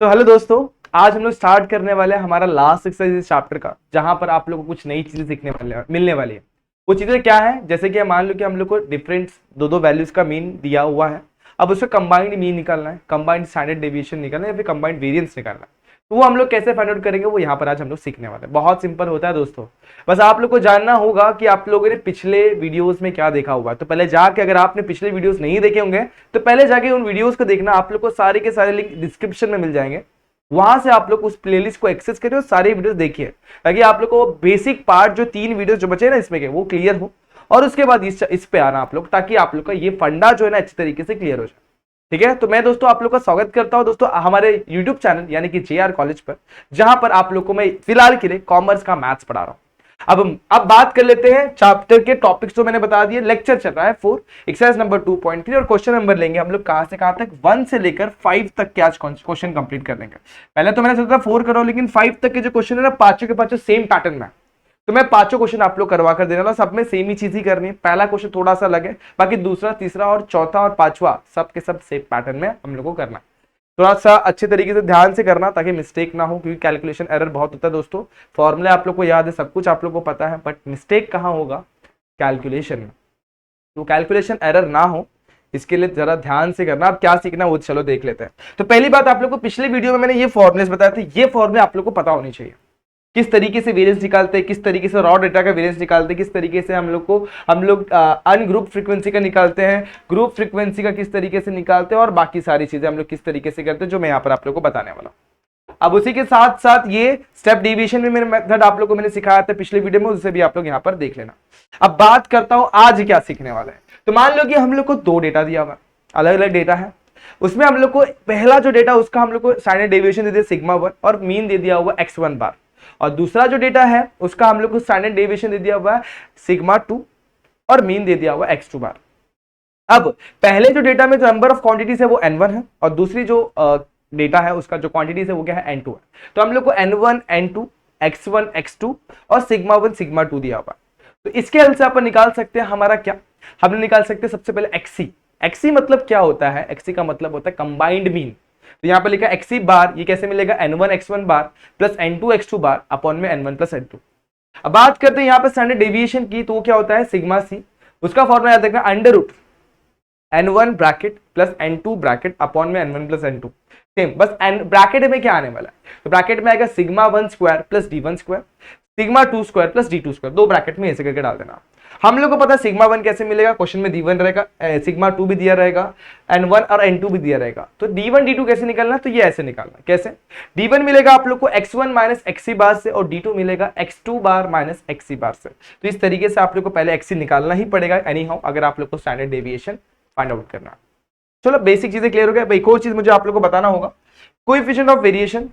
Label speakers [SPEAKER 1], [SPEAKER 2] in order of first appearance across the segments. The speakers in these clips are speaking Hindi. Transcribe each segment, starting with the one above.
[SPEAKER 1] तो हेलो दोस्तों, आज हम लोग स्टार्ट करने वाले हैं हमारा लास्ट एक्सरसाइज इस चैप्टर का, जहां पर आप लोगों को कुछ नई चीजें सीखने मिलने वाली है। वो चीजें क्या है, जैसे कि मान लो कि हम लोग को डिफरेंट दो वैल्यूज का मीन दिया हुआ है। अब उसका कंबाइंड मीन निकालना है, कंबाइंड स्टैंडर्ड डेविएशन निकालना है या फिर कंबाइंड वेरिएंस निकालना है। तो वो हम लोग कैसे फाइंड आउट करेंगे, वो यहाँ पर आज हम लोग सीखने वाले हैं। बहुत सिंपल होता है दोस्तों। बस आप लोग को जानना होगा कि आप लोगों ने पिछले वीडियोस में क्या देखा हुआ है। तो पहले जाके, अगर आपने पिछले वीडियोस नहीं देखे होंगे तो पहले जाके उन वीडियोस को देखना। आप लोग को सारे के सारे लिंक डिस्क्रिप्शन में मिल जाएंगे, वहां से आप लोग उस प्लेलिस्ट को एक्सेस करिए और सारे वीडियोस देखिए, ताकि आप लोग को बेसिक पार्ट जो 3 वीडियोस जो बचे ना इसमें के, वो क्लियर हो। और उसके बाद इस पे आना आप लोग, ताकि आप लोग का ये फंडा जो है ना अच्छी तरीके से क्लियर हो जाए। ठीक है, तो मैं दोस्तों आप लोग का स्वागत करता हूं दोस्तों हमारे यूट्यूब चैनल यानी कि JR कॉलेज पर, जहां पर आप लोग को मैं फिलहाल के लिए कॉमर्स का मैथ्स पढ़ा रहा हूं। अब बात कर लेते हैं चैप्टर के टॉपिक्स। तो मैंने बता दिए, लेक्चर चल रहा है 4, एक्सरसाइज नंबर 2.3 और क्वेश्चन नंबर लेंगे हम लोग कहां से कहां तक, 1 से लेकर 5 तक के आज क्वेश्चन कंप्लीट कर लेंगे। पहले तो मैंने सोचा 4 करो, लेकिन 5 तक के जो क्वेश्चन है ना, पांचों के पांचों सेम पैटर्न में, तो मैं पांचों क्वेश्चन आप लोग करवा कर देने वाला। सब में सेम ही चीज ही करनी है। पहला क्वेश्चन थोड़ा सा लगे, बाकी दूसरा, तीसरा और चौथा और पांचवा सब के सब सेम पैटर्न में हम लोग को करना है। थोड़ा सा अच्छे तरीके से ध्यान से करना ताकि मिस्टेक ना हो, क्योंकि कैलकुलेशन एरर बहुत होता है दोस्तों। फॉर्मूले आप लोग को याद है, सब कुछ आप लोग को पता है, बट मिस्टेक कहाँ होगा, कैलकुलेशन में। तो कैलकुलेशन एरर ना हो इसके लिए जरा ध्यान से करना। आप क्या सीखना वो चलो देख लेते हैं। तो पहली बात, आप लोग को पिछले वीडियो में मैंने ये फॉर्मुलेस बताए थे, ये फॉर्मुले आप लोग को पता होनी चाहिए। किस तरीके से वेरिएंस निकालते हैं, किस तरीके से रॉ डेटा का वेरिएंस निकालते हैं, किस तरीके से हम लोग अनग्रुप फ्रीक्वेंसी का निकालते हैं, ग्रुप फ्रीक्वेंसी का किस तरीके से निकालते हैं, और बाकी सारी चीजें हम लोग किस तरीके से करते हैं, जो मैं यहाँ पर आप लोग को बताने वाला हूं। अब उसी के साथ साथ ये स्टेप डेविएशन में मेरे मेथड आप लोग को मैंने सिखाया था पिछले वीडियो में, उसे भी आप लोग यहाँ पर देख लेना। अब बात करता हूं आज क्या सीखने वाले हैं। तो मान लो कि हम लोग को 2 डेटा दिया हुआ, अलग अलग डेटा है। उसमें हम लोग को पहला जो डेटा, उसका हम लोग को स्टैंडर्ड डेविएशन दे दिया सिग्मा 1 और मीन दे दिया हुआ x1 बार। और दूसरा जो डेटा है उसका हम लोग को स्टैंडर्ड डेविएशन दे दिया हुआ है सिग्मा 2 और मीन दे दिया हुआ x2 बार। अब पहले जो डेटा में जो नंबर ऑफ क्वांटिटीज है वो n1 है, और दूसरी जो डेटा है उसका जो क्वांटिटीज है वो क्या है, n2 है। तो हम लोग को n1 n2 x1 x2 और सिग्मा 1 सिग्मा 2 दिया हुआ। तो इसके हल से अपन निकाल सकते हैं हमारा क्या, हम निकाल सकते हैं सबसे पहले xc। xc मतलब क्या होता है, xc का मतलब होता है कंबाइंड मीन। तो यहां पर लिखा xc बार, ये कैसे मिलेगा, n1 x1 बार plus n2 x2 bar upon में n1 प्लस n2। अब बात करते हैं यहां पर स्टैंडर्ड डेविएशन की, तो क्या होता है सिग्मा c, उसका फॉर्मूला याद रखना, under root n1 bracket plus n2 bracket upon में n1 प्लस n2। सेम, बस ब्रैकेट में क्या आने वाला है, तो ब्रैकेट में आएगा sigma 1 square plus d1 square, sigma 2 square plus d2 square, दो ब्रैकेट में ऐसे करके डाल देना। हम लोग को पता है सिग्मा 1 कैसे मिलेगा, क्वेश्चन में d1 रहेगा, सिग्मा 2 भी दिया रहेगा, n1 और n2 भी दिया रहेगा। तो d1 d2 कैसे निकालना, तो ये ऐसे निकालना। कैसे, d1 मिलेगा आप लोग को x1 माइनस xc बार से, और d2 मिलेगा x2 बार माइनस xc बार से। तो इस तरीके से आप लोग को पहले xc निकालना ही पड़ेगा एनी हाउ, अगर आप लोग को स्टैंडर्ड डेविएशन फाइंड आउट करना। चलो बेसिक चीजें क्लियर हो गया। एक और चीज मुझे आप लोग को बताना होगा, कोएफिशिएंट ऑफ वेरिएशन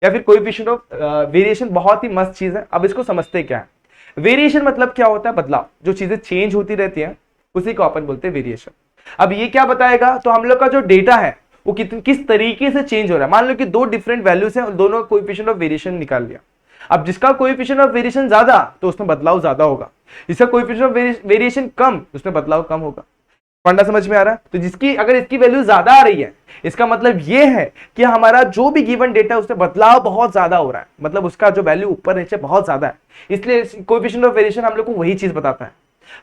[SPEAKER 1] या फिर कोएफिशिएंट ऑफ वेरिएशन बहुत ही मस्त चीज है। अब इसको समझते क्या है। वेरिएशन मतलब क्या होता है, बदलाव, जो चीजें चेंज होती रहती हैं उसी को अपन बोलते हैं वेरिएशन। अब ये क्या बताएगा, तो हम लोग का जो डेटा है वो किस तरीके से चेंज हो रहा है। मान लो कि 2 डिफरेंट वैल्यूज हैं और दोनों का कोएफिशिएंट ऑफ वेरिएशन निकाल लिया। अब जिसका कोएफिशिएंट ऑफ वेरिएशन ज्यादा तो उसमें बदलाव ज्यादा होगा, जिसका कोएफिशिएंट ऑफ वेरिएशन कम उसमें बदलाव कम होगा। फंडा समझ में आ रहा है। तो जिसकी अगर इसकी वैल्यू ज्यादा आ रही है, इसका मतलब ये है कि हमारा जो भी गिवन डेटा है उसमें बदलाव बहुत ज्यादा हो रहा है, मतलब उसका जो वैल्यू ऊपर नीचे बहुत ज्यादा है, इसलिए कोएफिशिएंट ऑफ वेरिएशन हम लोग को वही चीज बताता है।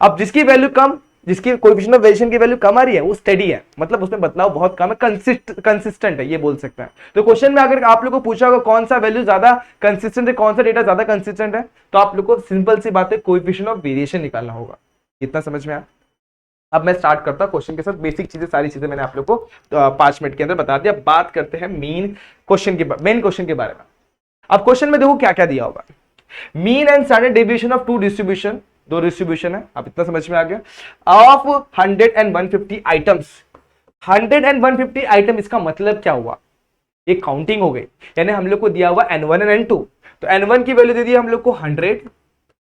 [SPEAKER 1] अब जिसकी वैल्यू कम, जिसकी कोएफिशिएंट ऑफ वेरिएशन की वैल्यू कम आ रही है वो स्टेडी है, मतलब उसमें बदलाव बहुत कम है, कंसिस्टेंट है, ये बोल सकते हैं। तो क्वेश्चन में अगर आप लोग को पूछा होगा कौन सा वैल्यू ज्यादा कंसिस्टेंट है, कौन सा डेटा ज्यादा कंसिस्टेंट है, तो आप लोग को सिंपल सी बात है कोएफिशिएंट ऑफ वेरिएशन निकालना होगा। इतना समझ में आया। अब मैं स्टार्ट करता हूं क्वेश्चन के साथ। बेसिक चीजें, सारी चीजें मैंने आप लोग को 5 मिनट के अंदर बता दिया। बात करते हैं मेन क्वेश्चन के बारे में। अब क्वेश्चन में देखो क्या क्या दिया होगा, mean and standard deviation of दो डिस्ट्रीब्यूशन है। अब इतना समझ में आ गया। Of 100 and 150 items, 100 and 150 item, इसका मतलब क्या हुआ, ये काउंटिंग हो गई। यानी हम लोग को दिया हुआ n1 and n2, तो n1 की वैल्यू दे दी हम लोग को 100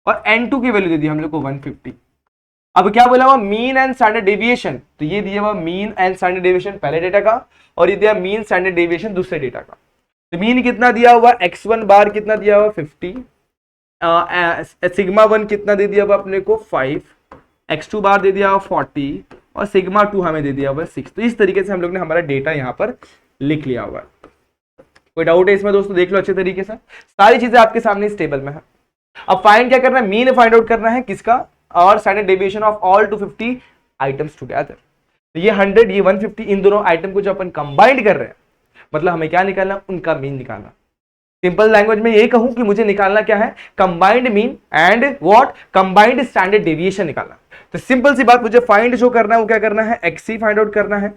[SPEAKER 1] और n2 की वैल्यू दे दी हम लोग को 150। अब क्या बोला हुआ, मीन एंड स्टैंडर्ड डेविएशन, तो ये दिया हुआ मीन एंड स्टैंडर्ड डेविएशन पहले डेटा का, और ये दिया मीन स्टैंडर्ड डेविएशन दूसरे डेटा का। तो मीन कितना दिया हुआ, x1 बार कितना दिया हुआ 50, सिग्मा 1 कितना दे दिया हुआ अपने को 5, x2 बार दे दिया हुआ 40 और सिग्मा 2 हमें दे दिया हुआ 6। तो इस तरीके से हम लोग ने हमारा डेटा यहाँ पर लिख लिया हुआ है। कोई डाउट है इसमें दोस्तों? देख लो अच्छे तरीके से, सारी चीजें आपके सामने इस टेबल में है। अब फाइंड क्या करना है? मीन फाइंड आउट करना है किसका? और standard deviation of all 250 items together. तो ये 100 ये 150 इन दोनों आइटम को जो अपन कंबाइंड कर रहे हैं, मतलब हमें क्या निकालना? उनका मीन निकालना। सिंपल लैंग्वेज में ये कहूं कि मुझे निकालना क्या है? Combined mean and what? Combined standard deviation निकालना। तो सिंपल सी बात, मुझे फाइंड जो करना है वो क्या करना है? एक्सी फाइंड आउट करना है,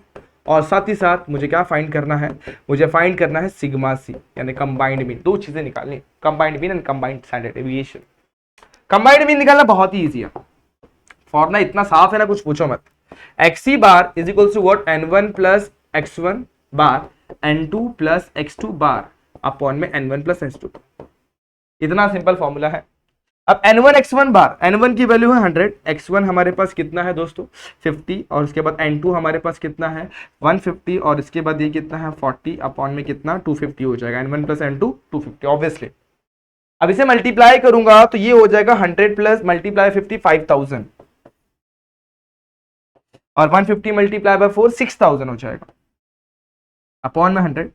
[SPEAKER 1] और साथ ही साथ मुझे क्या फाइंड करना है? मुझे फाइंड करना है सिग्मा सी, यानी कंबाइंड मीन। दो चीजें निकालनी, combined mean and combined standard deviation. Combined mean निकालना बहुत ही ईजी है, फॉर्मूला इतना साफ है ना, कुछ पूछो मत। X bar is equal to what? n1 plus x1 bar n2 plus x2 bar upon में n1 प्लस x2। इतना सिंपल फॉर्मूला है। अब n1 x1 बार, n1 की वैल्यू है 100, x1 हमारे पास कितना है दोस्तों? 50, और उसके बाद n2 हमारे पास कितना है? 150, और इसके बाद ये कितना है? 40 अपॉन में कितना? 250 हो जाएगा। n1 plus n2 250 obviously. अब इसे मल्टीप्लाई करूंगा तो ये हो जाएगा 100 प्लस मल्टीप्लाई 50 5000, और 150 मल्टीप्लाई बाय 4 6000 हो जाएगा अपॉन में 100।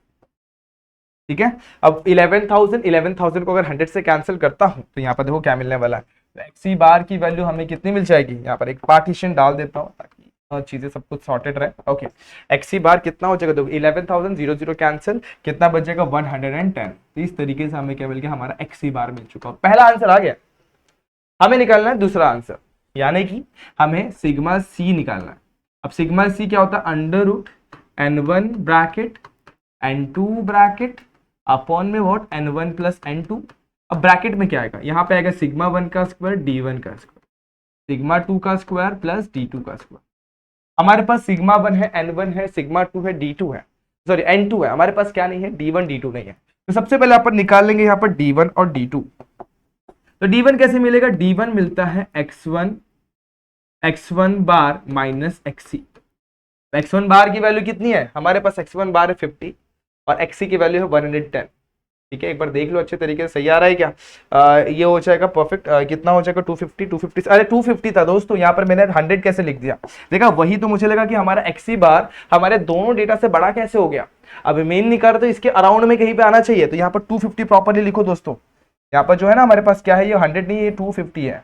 [SPEAKER 1] ठीक है, अब 11,000 को अगर 100 से कैंसिल करता हूं तो यहाँ पर देखो क्या मिलने वाला है। तो एक्सी बार की वैल्यू हमें कितनी मिल जाएगी? यहाँ पर एक पार्टीशन डाल देता हूँ ताकि चीजें सब कुछ सॉर्टेड रहे। ओके, एक्सी बार कितना हो जाएगा? देखो 11,000 0 कैंसिल, कितना बचेगा? 110। तो इस तरीके से हमें क्या मिल गया? हमारा एक्सी बार मिल चुका। पहला आंसर आ गया। हमें निकालना है दूसरा आंसर, यानी कि हमें सिग्मा सी निकालना है। अब सिग्मा सी क्या होता है? Under root n1 bracket n2 bracket upon में व्हाट? n1 plus n2। अब ब्रैकेट में क्या आएगा? यहाँ पे आएगा सिग्मा 1 का स्क्वायर d1 का स्क्वायर, सिग्मा 2 का स्क्वायर प्लस d2 का स्क्वायर। हमारे पास सिग्मा 1 है, n1 है, सिग्मा 2 है, d2 है, सॉरी n2 है। हमारे पास क्या नहीं है? d1 d2 नहीं है। तो सबसे पहले अपन निकाल लेंगे यहाँ पर d1 और d2। तो d1 कैसे मिलेगा? d1 मिलता है x1 बार माइनस xc। x1 बार की वैल्यू कितनी है? हमारे पास x1 बार है 50 और xc की वैल्यू है 110। ठीक है, एक बार देख लो अच्छे तरीके से, सही आ रहा है क्या? ये हो जाएगा परफेक्ट। कितना हो जाएगा? 250। अरे 250 था दोस्तों, यहाँ पर मैंने 100 कैसे लिख दिया? देखा, वही तो मुझे लगा कि हमारा xc बार हमारे दोनों डेटा से बड़ा कैसे हो गया। अब मेन निकाल तो इसके अराउंड में कहीं पे आना चाहिए, तो यहाँ पर 250 प्रॉपरली लिखो दोस्तों। यहाँ पर जो है ना हमारे पास क्या है? ये 100 नहीं, ये 250 है।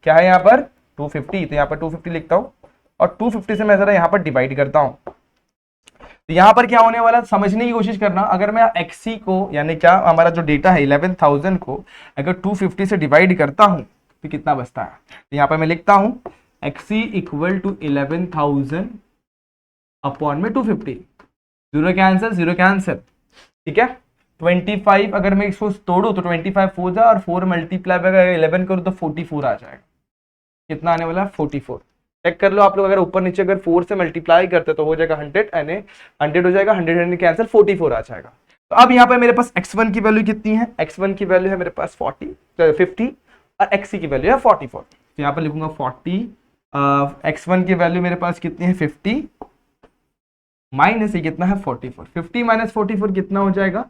[SPEAKER 1] क्या है यहाँ पर? 250। तो यहाँ पर 250 लिखता हूँ, और 250 से मैं जरा यहाँ पर डिवाइड करता हूँ। तो यहाँ पर क्या होने वाला, समझने की कोशिश करना। अगर मैं एक्सी को, यानी क्या हमारा जो डेटा है 11,000 को अगर 250 से डिवाइड करता हूँ तो कितना बचता है? तो यहाँ पर मैं लिखता हूँ एक्सी इक्वल टू 11,000 अपॉन में 250। Zero cancel. ठीक है, 25 अगर मैं इसको तोड़ू तो 25 हो जाए, और 4 मल्टीप्लाई अगर 11 करूँ तो 44 आ जाएगा। कितना आने वाला है? 44। चेक कर लो आप लोग, अगर ऊपर नीचे अगर 4 से मल्टीप्लाई करते तो हो जाएगा 100, यानी 100 हो जाएगा, 100 कैंसिल, 44 आ जाएगा। तो अब यहाँ पे मेरे पास x1 की वैल्यू कितनी है? x1 की वैल्यू है मेरे पास 50 और xc की वैल्यू है 44। तो यहाँ पर लिखूंगा 40, x1 की वैल्यू मेरे पास कितनी है? 50 माइनस ये कितना है? 44। 50 माइनस 44 कितना हो जाएगा?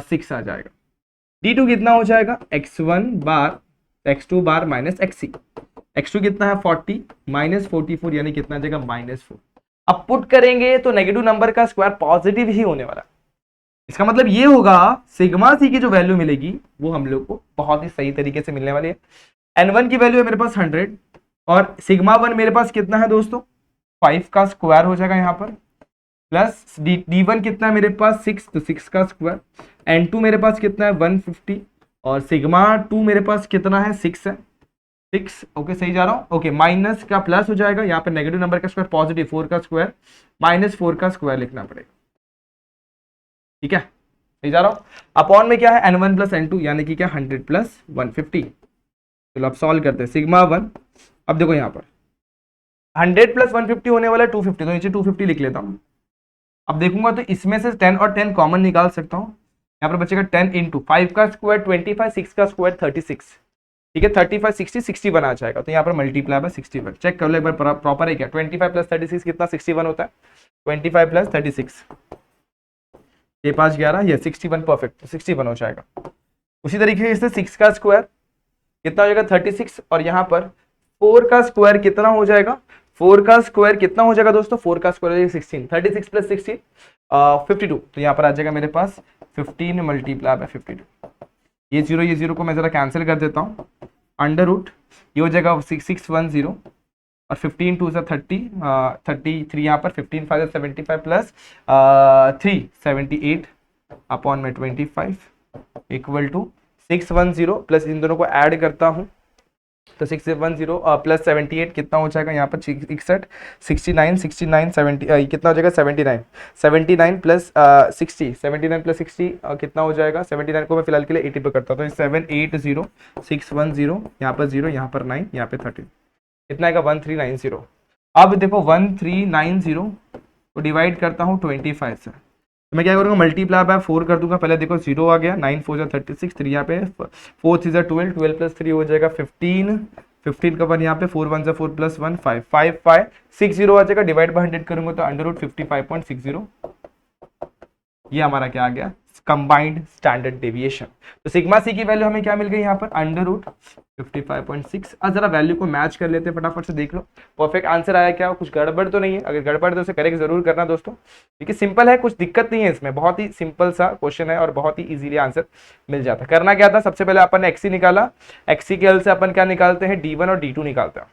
[SPEAKER 1] 6 आ जाएगा। d2 कितना हो जाएगा? x1 बार x2 बार माइनस xc। x2 कितना है? 40 माइनस 44, यानी कितना आ जाएगा? -4। अब पुट करेंगे तो नेगेटिव नंबर का स्क्वायर पॉजिटिव ही होने वाला। इसका मतलब ये होगा सिग्मा सी की जो वैल्यू मिलेगी वो हम लोग को बहुत ही सही तरीके से मिलने वाली है। n1 की वैल्यू है मेरे पास 100, और सिग्मा 1 मेरे पास कितना है दोस्तों? 5 का स्क्वायर हो जाएगा यहाँ पर, प्लस d1 कितना है मेरे पास? 6, तो 6 का स्क्वायर। n2 मेरे पास कितना है? 150, और सिग्मा 2 मेरे पास कितना है? 6 है। 6, ओके सही जा रहा हूँ। ओके, माइनस का प्लस हो जाएगा, यहाँ पे नेगेटिव नंबर का स्क्वायर पॉजिटिव, 4 का स्क्वायर माइनस 4 का स्क्वायर लिखना पड़ेगा। ठीक है, सही जा रहा हूँ। अपॉन में क्या है? n1 प्लस n2, यानी कि क्या? 100 प्लस 150। चलो अब सॉल्व करते हैं। सिग्मा 1, अब देखो यहाँ पर 100 प्लस 150 होने वाला है 250, तो नीचे 250 लिख लेता हूँ। अब देखूंगा तो इसमें से 10 और 10 कॉमन निकाल सकता हूँ। यहाँ पर बचेगा 10 इंटू 5 का स्क्वायर 25, 6 का स्क्वायर 36। ठीक है, 35 60 61 आ जाएगा। तो यहाँ पर मल्टीप्लाई बाय 61। चेक कर लो एक बार प्रॉपर है क्या? 25 प्लस 36 कितना? 61 होता है। 25 प्लस 36, ये 5 11, ये 61 परफेक्ट, तो 61 हो जाएगा। उसी तरीके से 6 का स्क्वायर कितना हो जाएगा? 36, और यहाँ पर 4 का स्क्वायर कितना हो जाएगा? 4 का स्क्वायर कितना हो जाएगा दोस्तों, 4 का स्क्वायर 16, 36 प्लस 16 52। तो यहाँ पर आ जाएगा मेरे पास 15 मल्टीप्लाई बाय 52। ये जीरो को मैं जरा कैंसिल कर देता हूँ, अंडर रूट ये हो जाएगा 610 और 15 टू सा 30 33 यहाँ पर 15 5 75 प्लस 3 78 अपॉन में 25 इक्वल टू 610 प्लस इन दोनों को ऐड करता हूँ तो 610 प्लस 78 कितना हो जाएगा यहाँ पर 61 69 69 70 कितना हो जाएगा 79 79 प्लस 60 79 प्लस 60 कितना हो जाएगा 79 को मैं फिलहाल के लिए 80 पे करता हूँ तो 780 610 यहाँ पर 0 यहाँ पर 9 यहाँ पे 13 कितना आएगा 1390। अब देखो 1390 को डिवाइड करता हूँ 25 से तो मैं क्या करूँगा मल्टीप्लाई बाय 4 कर दूंगा। पहले देखो 0 आ गया 9 4 36 3 यहाँ पे 4 3 12 12 प्लस 3 हो जाएगा 15 15 का 1 यहाँ पे 4 1 4 प्लस 1 5 5 5 6 0 आ जाएगा। डिवाइड बाय 100 करूंगा तो अंडर रूट 55.60 ये हमारा क्या आ गया कंबाइंड स्टैंडर्ड डेविएशन। तो सिग्मा सी की वैल्यू हमें क्या मिल गई यहाँ पर अंडर रूट 55.6। अब जरा वैल्यू को मैच कर लेते हैं, फटाफट से देख लो परफेक्ट आंसर आया क्या, कुछ गड़बड़ तो नहीं है। अगर गड़बड़ तो उसे करेक्ट जरूर करना दोस्तों, क्योंकि सिंपल है, कुछ दिक्कत नहीं है इसमें, बहुत ही सिंपल सा क्वेश्चन है और बहुत ही इजीली आंसर मिल जाता है। करना क्या था, सबसे पहले अपन ने एक्सी निकाला, एक्सी के हल से अपन क्या निकालते हैं D1 और D2 निकालते हैं,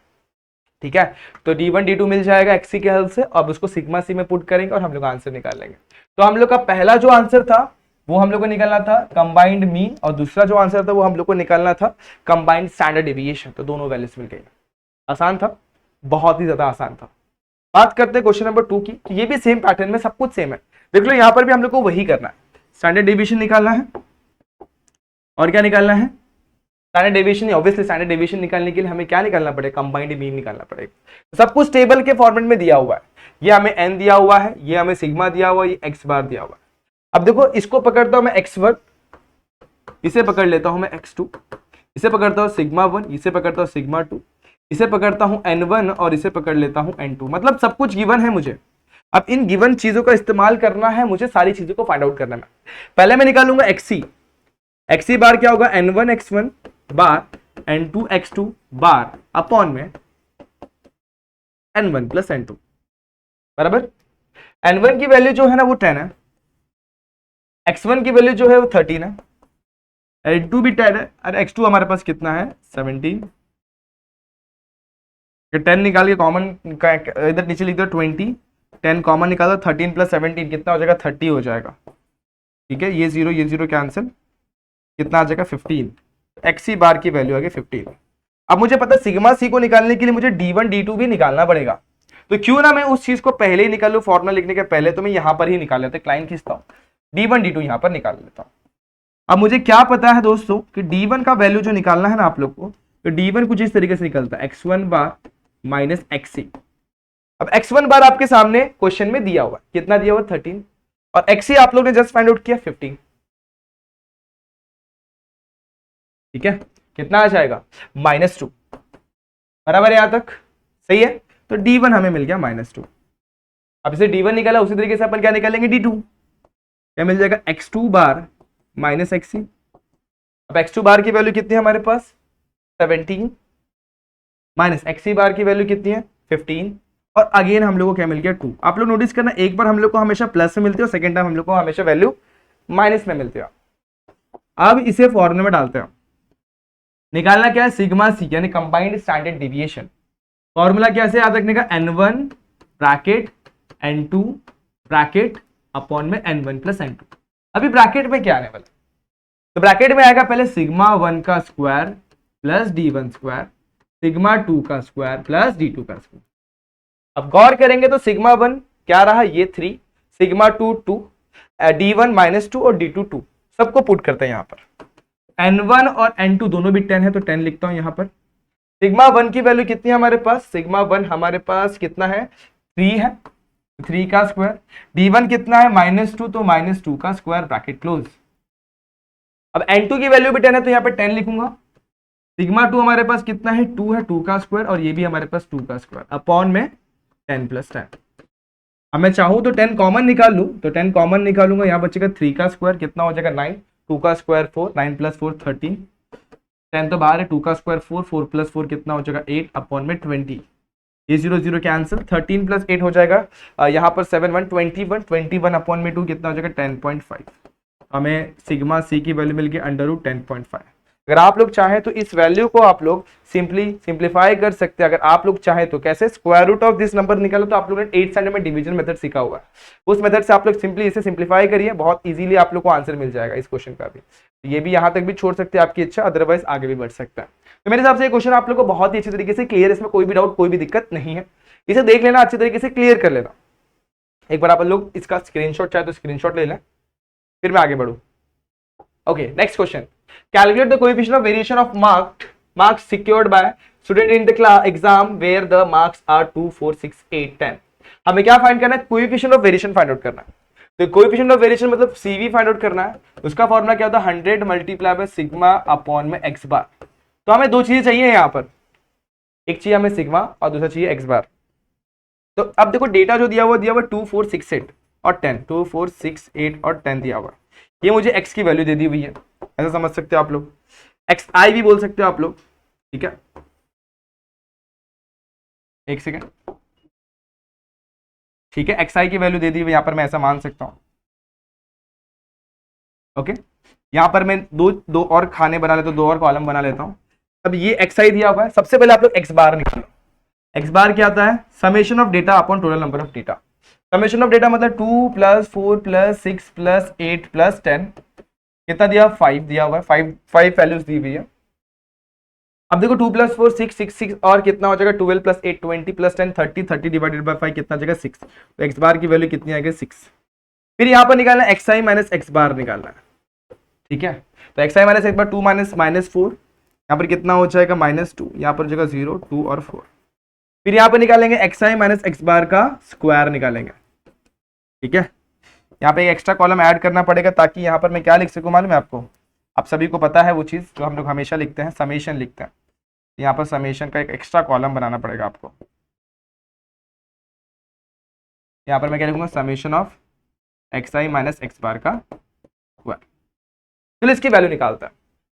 [SPEAKER 1] ठीक है। तो D1 D2 मिल जाएगा एक्सी के हल से, अब उसको सिग्मा सी में पुट करेंगे और हम लोग आंसर निकाल लेंगे। तो हम लोग का पहला जो आंसर था वो हम लोग को निकालना था कंबाइंड मीन और दूसरा जो आंसर था वो हम लोग को निकालना था कंबाइंड स्टैंडर्ड डेविएशन। तो दोनों वैल्यूज मिल गई। आसान था, बहुत ही ज्यादा आसान था। बात करते हैं क्वेश्चन नंबर 2 की। तो ये भी सेम पैटर्न में सब कुछ सेम है, देख लो यहाँ पर भी हम लोग को वही करना है, स्टैंडर्ड डेविएशन निकालना है और क्या निकालना है standard deviation. Obviously standard deviation निकालने के लिए हमें क्या निकालना पड़ेगा कंबाइंड मीन निकालना पड़ेगा। सब कुछ टेबल के फॉर्मेट में दिया हुआ है, ये हमें n दिया हुआ है, ये हमें सिग्मा दिया हुआ है, ये x बार दिया हुआ है। अब देखो इसको पकड़ता हूं मैं x1, इसे पकड़ लेता हूं मैं x2, इसे पकड़ता हूं सिग्मा 1, इसे पकड़ता हूं सिग्मा 2, इसे पकड़ता हूं n1 और इसे पकड़ लेता हूं n2। मतलब सब कुछ गिवन है मुझे। अब इन गिवन चीजों का इस्तेमाल करना है मुझे, सारी चीजों को फाइंड आउट करना है। पहले मैं निकालूंगा एक्सी, एक्सी बार क्या होगा n1 x1 bar n2 x2 bar upon में n1 प्लस n2 बराबर। n1 की वैल्यू जो है ना वो 10 है, x1 की वैल्यू जो है वो 13 है, n2 भी 10 है, अरे x2 हमारे पास कितना है 17। 10 निकाल के कॉमन इधर नीचे लिख दो 20, 10 कॉमन निकाल दो 13 प्लस 17 कितना हो जाएगा 30 हो जाएगा, ठीक है। ये जीरो कैंसिल, कितना आ जाएगा 15। एक्सी बार की वैल्यू आ गई 15। अब मुझे पता है सिग्मा सी को निकालने के लिए मुझे D1 D2 भी निकालना पड़ेगा, तो क्यों ना मैं उस चीज को पहले ही निकाल लूं, फॉर्मूला लिखने के पहले तो मैं यहां पर ही निकाल लेता हूं, क्लाइन खींचता हूं D1 D2 यहां पर निकाल लेता हूं। अब मुझे क्या पता है दोस्तों कि D1 का वैल्यू जो निकालना है ना आप लोग को, तो D1 कुछ इस तरीके से निकलता है x1 बार माइनस एक्सी। अब x1 बार आपके सामने क्वेश्चन में दिया हुआ, कितना दिया हुआ 13, और एक्सी आप लोग ने जस्ट फाइंड आउट किया 15, ठीक है। कितना आ जाएगा -2, बराबर है यहां तक, सही है। तो D1 हमें मिल गया -2। अब इसे D1 निकाला, उसी तरीके से अपन क्या निकालेंगे D2, क्या मिल जाएगा x2 बार माइनस एक्सी। अब x2 बार की वैल्यू कितनी है हमारे पास 17 माइनस एक्सी बार की वैल्यू कितनी है 15, और अगेन हम लोग को क्या मिल गया 2। आप लोग नोटिस करना, एक बार हम लोग को हमेशा प्लस में मिलती है और सेकेंड टाइम हम लोग को हमेशा वैल्यू माइनस में मिलती है। अब इसे फॉर्मूले में डालते हैं, निकालना क्या है सिग्मा सी यानी कंबाइंड स्टैंडर्ड डेविएशन। फॉर्मूला कैसे याद रखने का, n1 bracket n2 bracket upon में n1 प्लस n2। अभी ब्रैकेट में क्या आने वाला, तो ब्रैकेट में आएगा पहले सिग्मा 1 का square plus D1 square, sigma 2 का स्क्वायर प्लस D2 का स्क्वायर। अब गौर करेंगे तो सिग्मा 1 क्या रहा ये 3, सिग्मा 2 2, D1 -2 और D2 2, सबको पुट करते हैं यहाँ पर। n1 और n2 दोनों भी 10 है तो 10 लिखता हूं यहाँ पर। सिग्मा 1 की वैल्यू कितनी है हमारे पास, सिग्मा 1 हमारे पास कितना है 3 है, 3 का स्क्वायर। D1 कितना है -2 तो -2 का स्क्वायर ब्रैकेट क्लोज। अब n2 की वैल्यू भी 10 है तो यहाँ पे 10 लिखूंगा। सिग्मा 2 हमारे पास कितना है 2 है, 2 का स्क्वायर, और ये भी हमारे पास 2 का स्क्वायर अपॉन में 10 प्लस 10। अब मैं चाहूं तो 10 कॉमन निकाल लूं, तो 10 कॉमन निकालूंगा, यहाँ बचेगा 3 का स्क्वायर, कितना हो जाएगा 9, 2 का स्क्वायर 4, 9 प्लस 4 13, 10 तो बाहर है, 2 का स्क्वायर 4, 4 प्लस 4 कितना हो जाएगा 8 अपॉन में 20। ये 0 0 कैंसिल, 13 प्लस 8 हो जाएगा यहाँ पर 7 1 21, 21 अपॉन में 2 कितना हो जाएगा 10.5। हमें सिग्मा सी की वैल्यू मिल गई √10.5। अगर आप लोग चाहें तो इस वैल्यू को आप लोग सिंप्लीफाई कर सकते हैं। अगर आप लोग चाहें तो कैसे, square root of this number निकालो, तो आप लोगों ने 8th स्टैंडर्ड में डिवीजन मेथड सीखा हुआ है, उस मेथड से आप लोग सिंपली इसे सिंप्लीफाई करिए, बहुत इजीली आप लोग को आंसर मिल जाएगा इस क्वेश्चन का भी। ये भी यहाँ तक भी छोड़ सकते हैं, आपकी इच्छा, अदरवाइज आगे भी बढ़ सकता है। तो मेरे हिसाब से ये क्वेश्चन आप लोग को बहुत ही अच्छी तरीके से क्लियर, इसमें कोई भी डाउट कोई भी दिक्कत नहीं है, इसे देख लेना, अच्छी तरीके से क्लियर कर लेना। एक बार आप लोग इसका स्क्रीनशॉट चाहे तो स्क्रीनशॉट ले लें, फिर मैं आगे बढ़ूं। Okay, next question, calculate the coefficient of variation of marks secured by student in the exam where the marks are 2 4 6 8 10। हमें क्या फाइंड करना है, coefficient of variation find out करना है। तो कोएफिशिएंट ऑफ वेरिएशन मतलब सीवी फाइंड आउट करना है। उसका फॉर्मूला क्या होता है, 100 मल्टीप्लाई बाय सिग्मा अपॉन में एक्स बार। तो हमें दो चीजें चाहिए यहाँ पर, एक चाहिए हमें सिग्मा और दूसरा चाहिए एक्स बार। तो अब देखो डेटा जो दिया हुआ 2 4 6 8 और 10, 2 4 6 8 और 10 दिया हुआ, ये मुझे x की वैल्यू दे दी हुई है, ऐसा समझ सकते हो आप लोग, xi भी बोल सकते हो आप लोग, ठीक है। एक सेकेंड, ठीक है, xi की वैल्यू दे दी हुई यहाँ पर, मैं ऐसा मान सकता हूं। ओके, यहाँ पर मैं दो और खाने बना लेता हूँ, 2 और कॉलम बना लेता हूँ। अब ये xi दिया हुआ है, सबसे पहले आप लोग x बार निकालो। x बार क्या आता है, summation of data upon total number of data. Summation of data मतलब 2 + 4 + 6 + 8 + 10, कितना दिया, 5 दिया हुआ है, 5 वैल्यूज दी हुई है। अब देखो 2 + 4 6 6 6 और कितना हो जाएगा 12 + 8 20 + 10 30 30 डिवाइडेड बाय 5 कितना आ जाएगा 6। तो x बार की वैल्यू कितनी आएगी 6। फिर यहाँ पर निकालना है xi माइनस x बार निकालना है, ठीक है। तो xi माइनस x बार 2 -4, यहाँ पर कितना हो जाएगा -2, यहाँ पर हो जाएगा 0 2 और 4। फिर यहाँ पर निकालेंगे xi माइनस x बार का स्क्वायर निकालेंगे, ठीक है। यहाँ पे एक एक्स्ट्रा कॉलम ऐड करना पड़ेगा ताकि यहाँ पर मैं क्या लिख सकूँ मालूम है आपको, आप सभी को पता है वो चीज़ जो हम लोग हमेशा लिखते हैं, समेशन लिखते हैं। यहाँ पर समेशन का एक एक्स्ट्रा कॉलम बनाना पड़ेगा आपको। यहाँ पर मैं क्या लिखूंगा, summation of xi minus x बार का स्क्वायर। चलो इसकी वैल्यू निकालता है,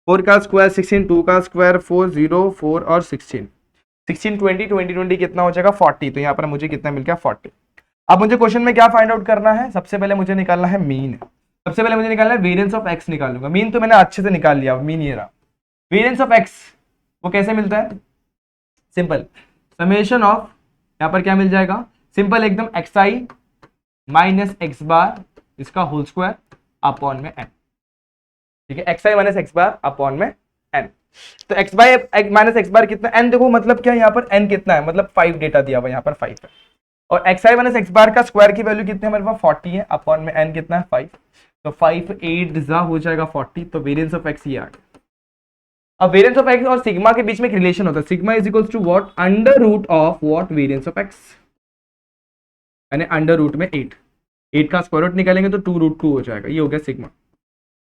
[SPEAKER 1] 4 का स्क्वायर 16, 2 का स्क्वायर 4 0 4 और 16 16 20 20 20 कितना हो जाएगा 40। तो यहाँ पर मुझे कितना मिल गया 40। अब मुझे क्वेश्चन में क्या फाइंड आउट करना है, सबसे पहले मुझे निकालना है मीन। सबसे पहले मुझे निकालना है वेरिएंस ऑफ एक्स निकालूंगा। मीन तो मैंने अच्छे से निकाल लिया, मीन ये रहा। वेरिएंस ऑफ एक्स वो कैसे मिलता है, सिंपल, समेशन ऑफ, यहाँ पर क्या मिल जाएगा, सिंपल एकदम xi माइनस x बार इसका होल स्क्वायर अपॉन में n, ठीक है। xi माइनस x बार अपॉन में n। तो x माइनस x बार कितना, n देखो मतलब क्या, यहाँ पर n कितना है, मतलब 5 डेटा दिया हुआ यहाँ पर 5 है, और xi माइनस x बार का स्क्वायर की वैल्यू कितनी है हमारे पास 40 है, अपॉन में n कितना है 5। तो 5 8 जा हो जाएगा 40। तो वेरिएंस ऑफ x ये आ गया। अब वेरिएंस ऑफ x और सिग्मा के बीच में एक रिलेशन होता है, sigma is equals to what, under root of what, variance of x, यानी अंडर रूट में 8 का स्क्वायर रूट निकालेंगे तो 2√2 हो जाएगा, ये हो गया सिग्मा।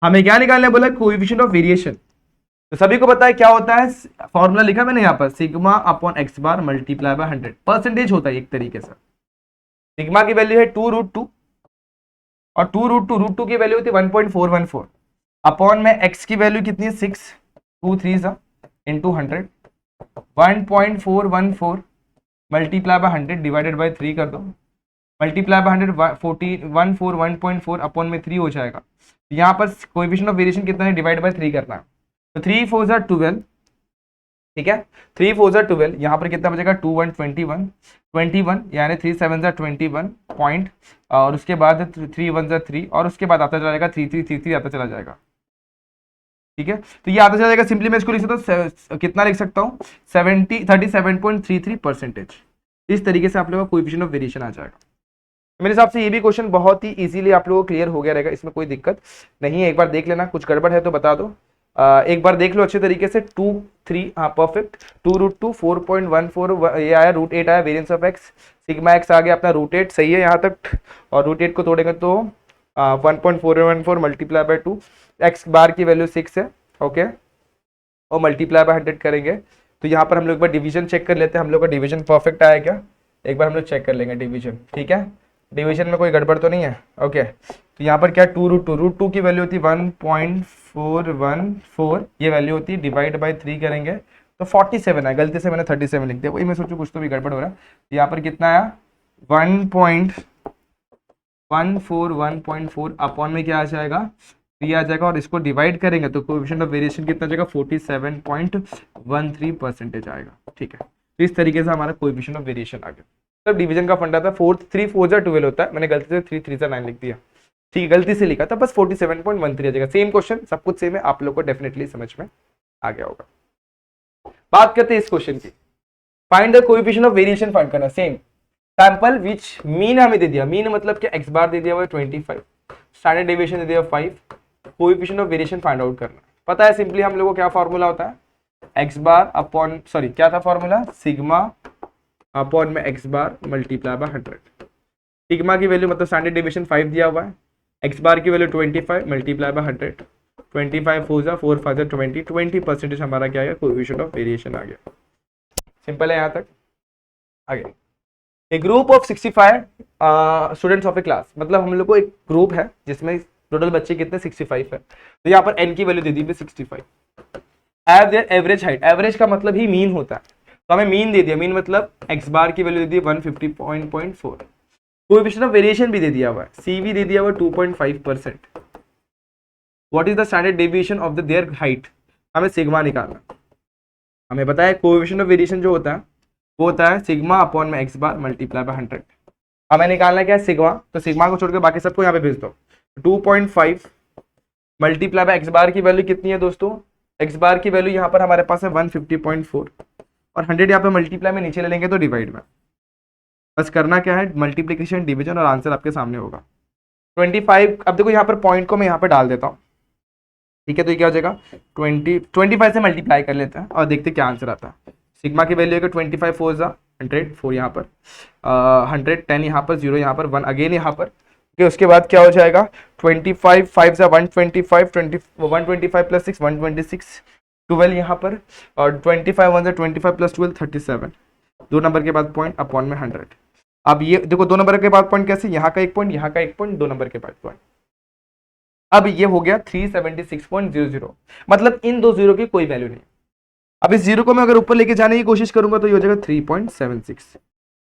[SPEAKER 1] हमें क्या निकालना है बोला, कोएफिशिएंट ऑफ वेरिएशन। तो सभी को पता है क्या होता है, फॉर्मूला लिखा मैंने यहाँ पर, sigma upon x bar multiply by 100, percentage होता है एक तरीके से। सिग्मा की वैल्यू है 2√2 और 2√2 की वैल्यू होती है 1.414 अपॉन में x की वैल्यू कितनी है 6 2 3 सा into 100, 1.414 multiply by 100 divided by 3 कर दो, मल्टीप्लाई बाय 100 141.4 अपॉन में 3 हो जाएगा। यहाँ पर कोएफिशिएंट ऑफ वेरिएशन कितना है, डिवाइड बाय 3 करना है। तो 3 4 ज़ा 12, ठीक है, 3 4 ज़ा 12, यहाँ पर कितना बचेगा 2 1 21 यानी 3 7 ज़ा 21 पॉइंट, और उसके बाद 3 1 ज़ा 3 और उसके बाद आता चला जाएगा 3 3 3 3 आता चला जाएगा, ठीक है। तो ये आता चला जाएगा, सिंपली मैं इसको लिख सकता हूँ, कितना लिख सकता हूँ 37.33%। इस तरीके से आप लोगों का कोएफिशिएंट ऑफ वेरिएशन आ जाएगा। मेरे हिसाब से ये भी क्वेश्चन बहुत ही इजीली आप लोगों को क्लियर हो गया रहेगा, इसमें कोई दिक्कत नहीं है। एक बार देख लेना, कुछ गड़बड़ है तो बता दो, एक बार देख लो अच्छे तरीके से। 2 3 हाँ परफेक्ट, 2√2 4.14 ये आया, √8 आया, variance of X, sigma X आ गया अपना √8, सही है यहाँ तक। और √8 को तोड़ेंगे तो 1.414 मल्टीप्लाई बाय 2, एक्स बार की वैल्यू 6 है, ओके, और मल्टीप्लाई बाय 100 करेंगे। तो यहाँ पर हम लोग एक बार डिवीजन चेक कर लेते हैं, हम लोग का डिवीजन परफेक्ट आया क्या, एक बार हम लोग चेक कर लेंगे डिवीजन, ठीक है। डिवीजन में कोई गड़बड़ तो नहीं है, ओके। तो यहाँ पर क्या 2√2 की वैल्यू होती है 1.414, ये वैल्यू होती है, डिवाइड बाय 3 करेंगे तो 47 है, गलती से मैंने 37 लिख दिया, वही मैं सोचूं कुछ तो भी गड़बड़ हो रहा है। यहाँ पर कितना आया 1.141.4 अपॉन में क्या आ जाएगा 3 आ जाएगा, और इसको डिवाइड करेंगे तो कोएफिशिएंट ऑफ वेरिएशन कितना आ जाएगा 47.13% आएगा। ठीक है, तो इस तरीके से हमारा कोएफिशिएंट ऑफ वेरिएशन आ गया। तब डिवीजन का फंडा था 3 4 जा 12 होता है, मैंने गलती से 3 3 जा 9 लिख दिया, ठीक है, गलती से लिखा था, बस 47.13 आ जाएगा। सेम क्वेश्चन, सब कुछ सेम है, आप लोग को डेफिनेटली समझ में आ गया होगा। बात करते हैं इस क्वेश्चन की, find the coefficient of variation find करना। सेम सैंपल विच मीन हमें दे दिया, मीन मतलब क्या x बार दे दिया हुआ है 25, स्टैंडर्ड डेविएशन दे दिया 5, coefficient of variation find out करना। पता है सिंपली हम लोगों को क्या फॉर्मूला होता है, x बार अपॉन सॉरी क्या था फॉर्मूला, सिग्मा अपॉन में x bar multiply by 100। Sigma की वैल्यू मतलब स्टैंडर्ड डेविएशन 5 दिया हुआ है, x बार की वैल्यू 25 मल्टीप्लाई बाय 100, 25 4 4 5 20, 20% हमारा क्या है कोएफिशिएंट ऑफ वेरिएशन आ गया। सिंपल है यहाँ तक। आगे, a group of 65 students of a class, मतलब हम लोग को एक ग्रुप है जिसमें टोटल बच्चे कितने 65 है, तो यहाँ पर n की value they the 65। Have their average height, average का मतलब ही मीन होता है, तो हमें मीन दे दिया, मीन मतलब x बार की value they the 150.4, coefficient of variation भी दे दिया हुआ है, CV दे दिया हुआ 2.5%। What is the standard deviation of the their height, हमें सिग्मा निकालना। हमें पता है कोएफिशिएंट ऑफ वेरिएशन जो होता है वो होता है सिग्मा अपॉन में x बार मल्टीप्लाई बाय 100। हमें निकालना क्या है सिग्मा, तो सिग्मा को छोड़कर बाकी सबको यहाँ पे भेज दो। 2.5 मल्टीप्लाई बाय x बार की वैल्यू कितनी है दोस्तों, x बार की वैल्यू यहाँ पर हमारे पास है 150.4, और 100 यहाँ पे मल्टीप्लाई में नीचे ले लेंगे तो डिवाइड में, बस करना क्या है मल्टीप्लीकेशन डिवीजन, और आंसर आपके सामने होगा 25। अब देखो यहाँ पर पॉइंट को मैं यहाँ पर डाल देता हूँ, ठीक है, तो ये क्या हो जाएगा 25 से मल्टीप्लाई कर लेते हैं और देखते क्या आंसर आता है। सिग्मा की वैल्यू है 25 4 जा 100, 4 यहाँ पर 100, 10 यहाँ पर, 0 यहाँ पर, 1 अगेन यहाँ पर, okay, उसके बाद क्या हो जाएगा 25 5 जा 125, 125 प्लस 6 126, 12 यहाँ पर, और 25 1 जा 25 प्लस 12 37, 2 नंबर के बाद पॉइंट अपॉन में 100। अब ये देखो 2 नंबर के बाद पॉइंट कैसे, यहाँ का एक पॉइंट, यहाँ का एक पॉइंट, 2 नंबर के बाद पॉइंट, अब ये हो गया 376.00, मतलब इन दो जीरो की कोई वैल्यू नहीं। अब इस जीरो को मैं अगर ऊपर लेके जाने की कोशिश करूंगा तो ये हो जाएगा 3.76,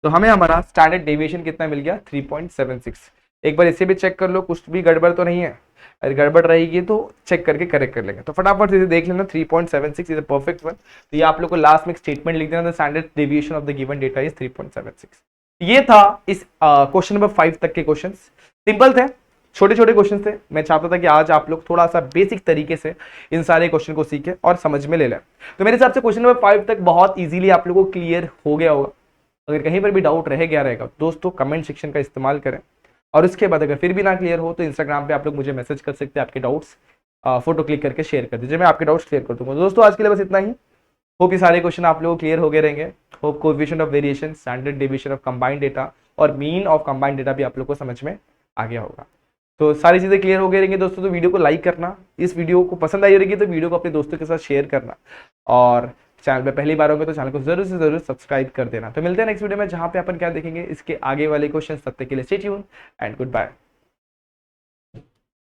[SPEAKER 1] तो हमें हमारा स्टैंडर्ड डेविएशन कितना मिल गया 3.76। एक बार इसे भी चेक कर लो, कुछ भी गड़बड़ तो नहीं है, अगर गड़बड़ रहेगी तो चेक करके करेक्ट कर लेंगे। तो फटाफट से देख लेना 3.76 इज अ परफेक्ट वन। तो ये आप लोग को लास्ट में एक स्टेटमेंट लिख देना, the standard deviation of the given data is 3.76। ये था इस क्वेश्चन नंबर 5 तक के क्वेश्चन, सिंपल थे, छोटे छोटे क्वेश्चन थे। मैं चाहता था कि आज आप लोग थोड़ा सा बेसिक तरीके से इन सारे क्वेश्चन को सीखें और समझ में ले लें। तो मेरे हिसाब से क्वेश्चन नंबर 5 तक बहुत इजीली आप लोगों को क्लियर हो गया होगा। अगर कहीं पर भी डाउट रह गया रहेगा दोस्तों कमेंट सेक्शन का इस्तेमाल करें, और उसके बाद अगर फिर भी ना क्लियर हो तो इंस्टाग्राम पे आप लोग मुझे मैसेज कर सकते हैं, आपके डाउट्स फोटो क्लिक करके शेयर कर दीजिए, मैं आपके डाउट्स क्लियर कर दूंगा। दोस्तों आज के लिए बस इतना ही। होप ये सारे क्वेश्चन आप लोगों को क्लियर हो गए रहेंगे। Hope coefficient of variation, standard deviation of combined data और मीन ऑफ कंबाइंड डेटा भी आप लोग को समझ में आ गया होगा। तो सारी चीजें क्लियर हो गई रहेंगी दोस्तों। तो वीडियो को लाइक करना, इस वीडियो को पसंद आई रहेगी तो वीडियो को अपने दोस्तों के साथ शेयर करना, और चैनल पे पहली बार होंगे तो चैनल को जरूर से जरूर सब्सक्राइब कर देना। तो मिलते हैं नेक्स्ट वीडियो में जहां पे अपन क्या देखेंगे इसके आगे वाले क्वेश्चन। तब तक के लिए stay tune and good bye.